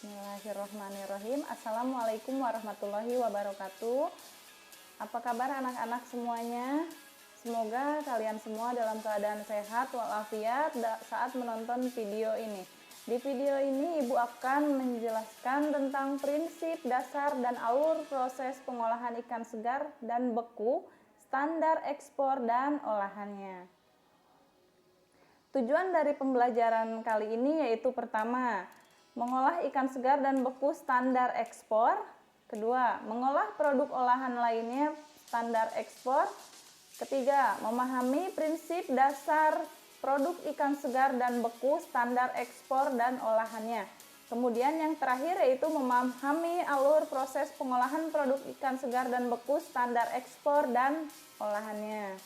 Bismillahirrahmanirrahim. Assalamualaikum warahmatullahi wabarakatuh. Apa kabar anak-anak semuanya? Semoga kalian semua dalam keadaan sehat walafiat saat menonton video ini. Di video ini Ibu akan menjelaskan tentang prinsip dasar dan alur proses pengolahan ikan segar dan beku, standar ekspor dan olahannya. Tujuan dari pembelajaran kali ini yaitu pertama, mengolah ikan segar dan beku standar ekspor. Kedua, mengolah produk olahan lainnya standar ekspor. Ketiga, memahami prinsip dasar produk ikan segar dan beku standar ekspor dan olahannya. Kemudian yang terakhir yaitu memahami alur proses pengolahan produk ikan segar dan beku standar ekspor dan olahannya.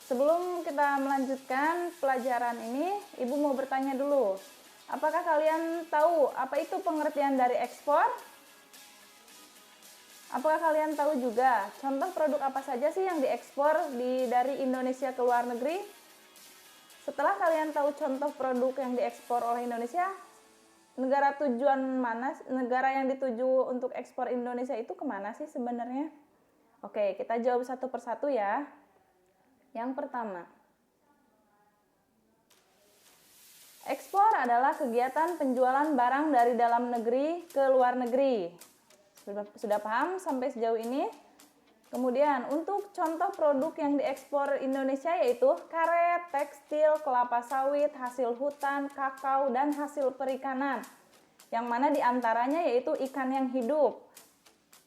Sebelum kita melanjutkan pelajaran ini, Ibu mau bertanya dulu. Apakah kalian tahu apa itu pengertian dari ekspor? Apakah kalian tahu juga contoh produk apa saja sih yang diekspor dari Indonesia ke luar negeri? Setelah kalian tahu contoh produk yang diekspor oleh Indonesia, negara yang dituju untuk ekspor Indonesia itu kemana sih sebenarnya? Oke, kita jawab satu persatu ya. Yang pertama, ekspor adalah kegiatan penjualan barang dari dalam negeri ke luar negeri. Sudah paham sampai sejauh ini? Kemudian untuk contoh produk yang diekspor Indonesia yaitu karet, tekstil, kelapa sawit, hasil hutan, kakao, dan hasil perikanan. Yang mana diantaranya yaitu ikan yang hidup,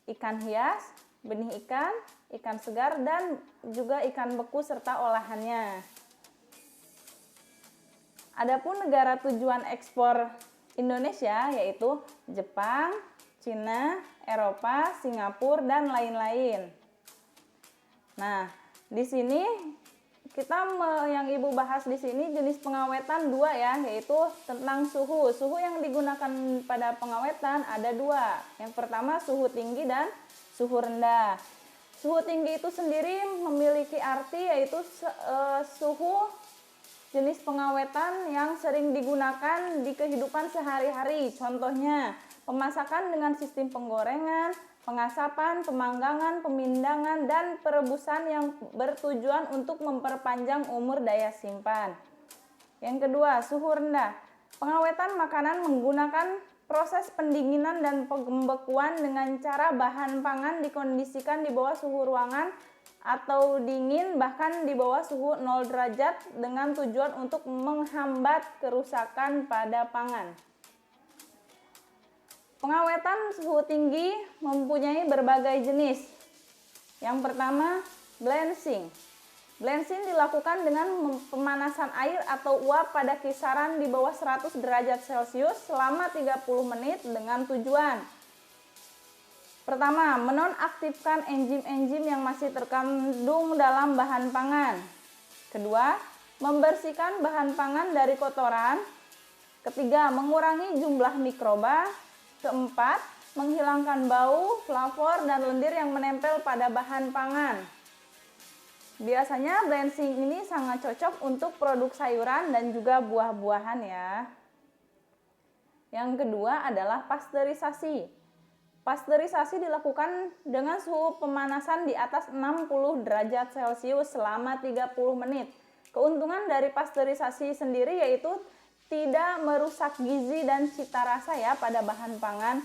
ikan hias, benih ikan, ikan segar, dan juga ikan beku serta olahannya. Adapun negara tujuan ekspor Indonesia yaitu Jepang, Cina, Eropa, Singapura, dan lain-lain. Nah, di sini yang Ibu bahas di sini jenis pengawetan dua ya, yaitu tentang suhu. Suhu yang digunakan pada pengawetan ada dua. Yang pertama suhu tinggi dan suhu rendah. Suhu tinggi itu sendiri memiliki arti yaitu suhu jenis pengawetan yang sering digunakan di kehidupan sehari-hari. Contohnya, pemasakan dengan sistem penggorengan, pengasapan, pemanggangan, pemindangan, dan perebusan yang bertujuan untuk memperpanjang umur daya simpan. Yang kedua, suhu rendah. Pengawetan makanan menggunakan proses pendinginan dan pembekuan dengan cara bahan pangan dikondisikan di bawah suhu ruangan atau dingin bahkan di bawah suhu 0 derajat dengan tujuan untuk menghambat kerusakan pada pangan. Pengawetan suhu tinggi mempunyai berbagai jenis. Yang pertama, blanching. Blanching dilakukan dengan pemanasan air atau uap pada kisaran di bawah 100 derajat Celcius selama 30 menit dengan tujuan: pertama, menonaktifkan enzim-enzim yang masih terkandung dalam bahan pangan. Kedua, membersihkan bahan pangan dari kotoran. Ketiga, mengurangi jumlah mikroba. Keempat, menghilangkan bau, flavor, dan lendir yang menempel pada bahan pangan. Biasanya blanching ini sangat cocok untuk produk sayuran dan juga buah-buahan ya. Yang kedua adalah pasteurisasi. Pasteurisasi dilakukan dengan suhu pemanasan di atas 60 derajat Celcius selama 30 menit. Keuntungan dari pasteurisasi sendiri yaitu tidak merusak gizi dan cita rasa ya pada bahan pangan.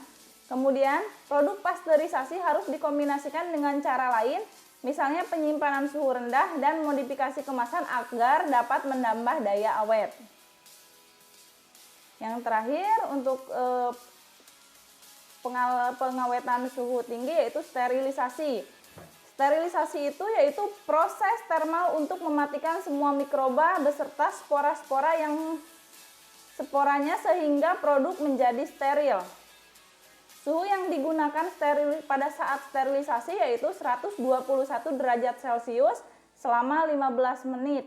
Kemudian, produk pasteurisasi harus dikombinasikan dengan cara lain, misalnya penyimpanan suhu rendah dan modifikasi kemasan agar dapat menambah daya awet. Yang terakhir untuk pengawetan suhu tinggi yaitu sterilisasi. Sterilisasi itu yaitu proses termal untuk mematikan semua mikroba beserta spora-spora yang sporanya sehingga produk menjadi steril. Suhu yang digunakan pada saat sterilisasi yaitu 121 derajat Celcius selama 15 menit.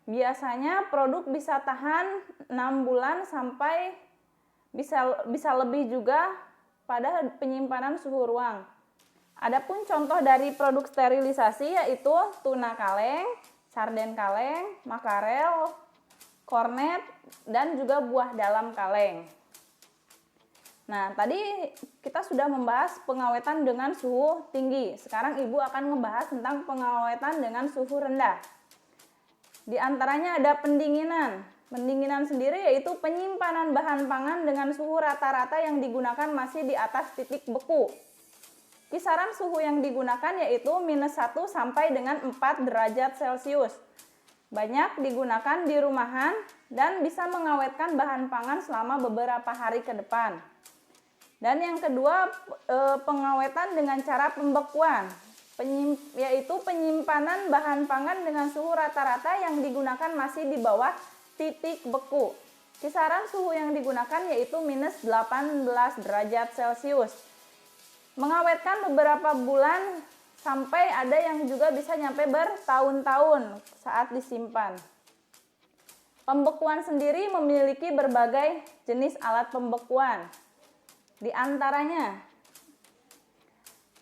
Biasanya produk bisa tahan 6 bulan sampai bisa lebih juga pada penyimpanan suhu ruang. Adapun contoh dari produk sterilisasi yaitu tuna kaleng, sarden kaleng, makarel, kornet, dan juga buah dalam kaleng. Nah, tadi kita sudah membahas pengawetan dengan suhu tinggi. Sekarang Ibu akan membahas tentang pengawetan dengan suhu rendah. Di antaranya ada pendinginan. Pendinginan sendiri yaitu penyimpanan bahan pangan dengan suhu rata-rata yang digunakan masih di atas titik beku. Kisaran suhu yang digunakan yaitu -1 sampai dengan 4 derajat Celcius. Banyak digunakan di rumahan dan bisa mengawetkan bahan pangan selama beberapa hari ke depan. Dan yang kedua, pengawetan dengan cara pembekuan, yaitu penyimpanan bahan pangan dengan suhu rata-rata yang digunakan masih di bawah titik beku. Kisaran suhu yang digunakan yaitu -18 derajat Celcius. Mengawetkan beberapa bulan sampai ada yang juga bisa nyampe bertahun-tahun saat disimpan. Pembekuan sendiri memiliki berbagai jenis alat pembekuan. Di antaranya,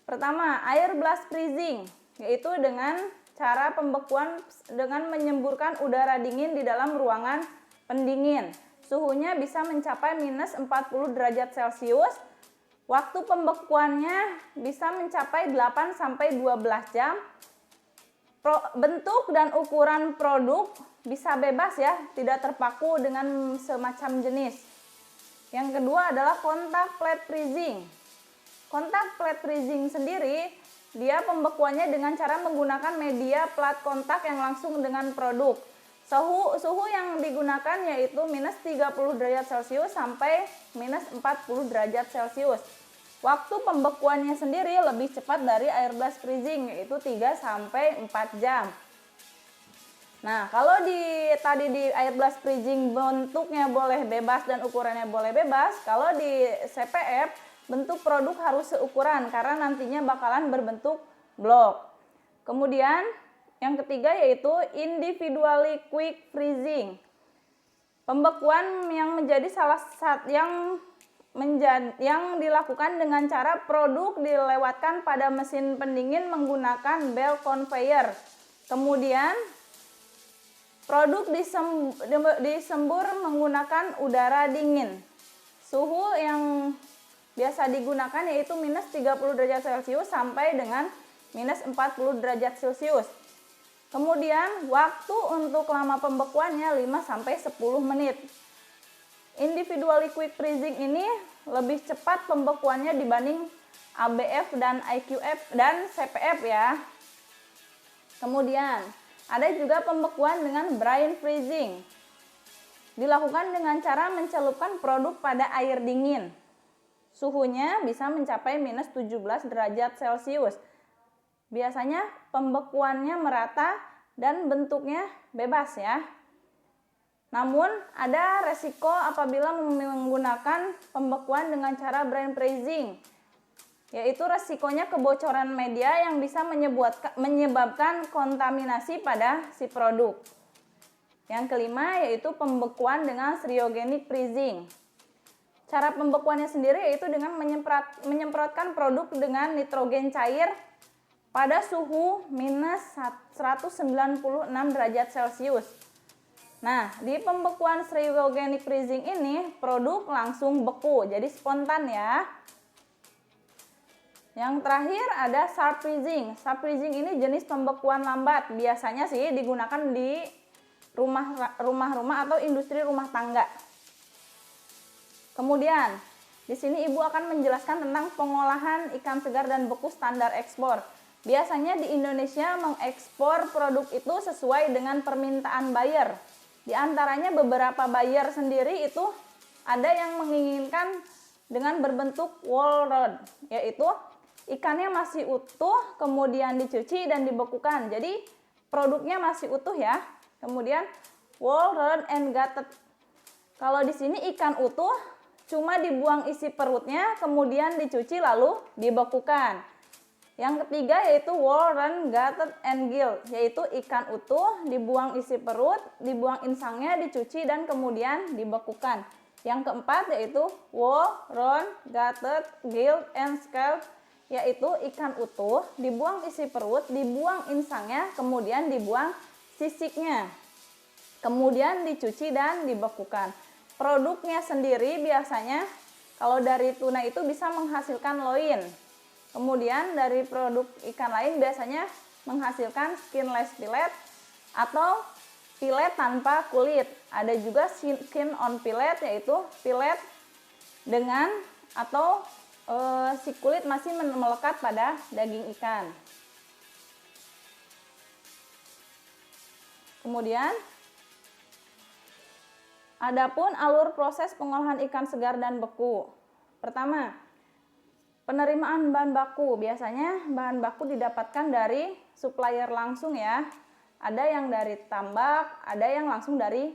pertama, air blast freezing, yaitu dengan cara pembekuan dengan menyemburkan udara dingin di dalam ruangan pendingin. Suhunya bisa mencapai -40 derajat Celcius. Waktu pembekuannya bisa mencapai 8 sampai 12 jam. Bentuk dan ukuran produk bisa bebas ya, tidak terpaku dengan semacam jenis. Yang kedua adalah kontak plate freezing. Kontak plate freezing sendiri, dia pembekuannya dengan cara menggunakan media plat kontak yang langsung dengan produk. Suhu yang digunakan yaitu -30 derajat Celcius sampai -40 derajat Celcius. Waktu pembekuannya sendiri lebih cepat dari air blast freezing, yaitu 3 sampai 4 jam. Nah, kalau tadi di air blast freezing bentuknya boleh bebas dan ukurannya boleh bebas, kalau di CPF bentuk produk harus seukuran karena nantinya bakalan berbentuk blok. Kemudian yang ketiga yaitu individually quick freezing. Pembekuan yang menjadi salah satu yang dilakukan dengan cara produk dilewatkan pada mesin pendingin menggunakan belt conveyor. Kemudian produk disembur menggunakan udara dingin. Suhu yang biasa digunakan yaitu -30 derajat Celcius sampai dengan -40 derajat Celcius. Kemudian waktu untuk lama pembekuannya 5 sampai 10 menit. Individually quick freezing ini lebih cepat pembekuannya dibanding ABF dan IQF dan CPF ya. Kemudian ada juga pembekuan dengan brine freezing. Dilakukan dengan cara mencelupkan produk pada air dingin. Suhunya bisa mencapai -17 derajat Celcius. Biasanya pembekuannya merata dan bentuknya bebas ya. Namun ada resiko apabila menggunakan pembekuan dengan cara brine freezing, yaitu resikonya kebocoran media yang bisa menyebabkan kontaminasi pada si produk. Yang kelima yaitu pembekuan dengan cryogenic freezing. Cara pembekuannya sendiri yaitu dengan menyemprotkan produk dengan nitrogen cair pada suhu -196 derajat Celcius. Nah, di pembekuan cryogenic freezing ini produk langsung beku, jadi spontan ya. Yang terakhir ada sharp freezing. Sharp freezing ini jenis pembekuan lambat, biasanya sih digunakan di rumah-rumah atau industri rumah tangga. Kemudian, di sini Ibu akan menjelaskan tentang pengolahan ikan segar dan beku standar ekspor. Biasanya di Indonesia mengekspor produk itu sesuai dengan permintaan buyer. Di antaranya beberapa buyer sendiri itu ada yang menginginkan dengan berbentuk whole rod, yaitu ikannya masih utuh, kemudian dicuci dan dibekukan. Jadi produknya masih utuh ya. Kemudian whole rod and gutted. Kalau di sini ikan utuh, cuma dibuang isi perutnya, kemudian dicuci lalu dibekukan. Yang ketiga yaitu whole run, gutted, and gill, yaitu ikan utuh, dibuang isi perut, dibuang insangnya, dicuci, dan kemudian dibekukan. Yang keempat yaitu whole, run, gutted, gill, and scalp, yaitu ikan utuh, dibuang isi perut, dibuang insangnya, kemudian dibuang sisiknya. Kemudian dicuci dan dibekukan. Produknya sendiri biasanya Kalau dari tuna itu bisa menghasilkan loin. Kemudian dari produk ikan lain biasanya menghasilkan skinless fillet atau fillet tanpa kulit. Ada juga skin on fillet, yaitu fillet dengan atau si kulit masih melekat pada daging ikan. Kemudian adapun alur proses pengolahan ikan segar dan beku. Pertama, penerimaan bahan baku. Biasanya bahan baku didapatkan dari supplier langsung ya. Ada yang dari tambak, ada yang langsung dari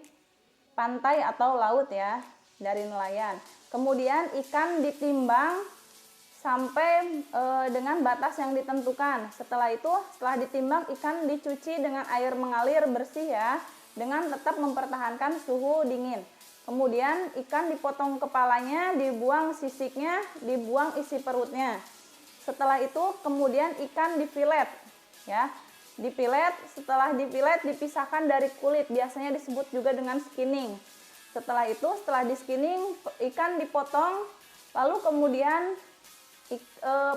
pantai atau laut ya, dari nelayan. Kemudian ikan ditimbang sampai dengan batas yang ditentukan. Setelah itu, setelah ditimbang, ikan dicuci dengan air mengalir bersih ya, dengan tetap mempertahankan suhu dingin. Kemudian ikan dipotong kepalanya, dibuang sisiknya, dibuang isi perutnya. Setelah itu kemudian ikan difilet ya. Difilet, setelah difilet dipisahkan dari kulit, biasanya disebut juga dengan skinning. Setelah itu, setelah di skinning, ikan dipotong, lalu kemudian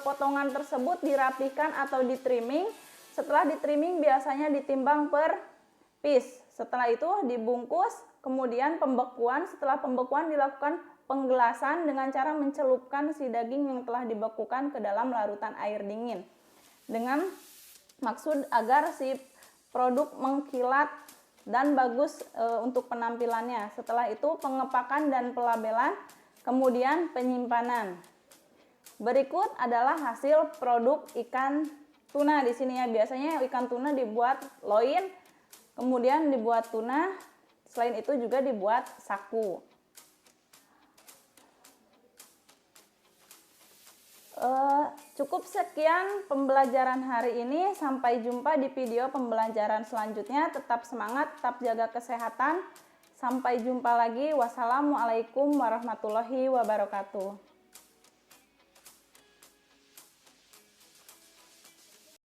potongan tersebut dirapikan atau di trimming. Setelah di trimming biasanya ditimbang per piece. Setelah itu dibungkus, kemudian pembekuan. Setelah pembekuan dilakukan penggelasan dengan cara mencelupkan si daging yang telah dibekukan ke dalam larutan air dingin, dengan maksud agar si produk mengkilat dan bagus untuk penampilannya. Setelah itu pengepakan dan pelabelan, kemudian penyimpanan. Berikut adalah hasil produk ikan tuna di sini ya. Biasanya ikan tuna dibuat loin, kemudian dibuat tuna, selain itu juga dibuat saku. Cukup sekian pembelajaran hari ini. Sampai jumpa di video pembelajaran selanjutnya. Tetap semangat, tetap jaga kesehatan. Sampai jumpa lagi. Wassalamualaikum warahmatullahi wabarakatuh.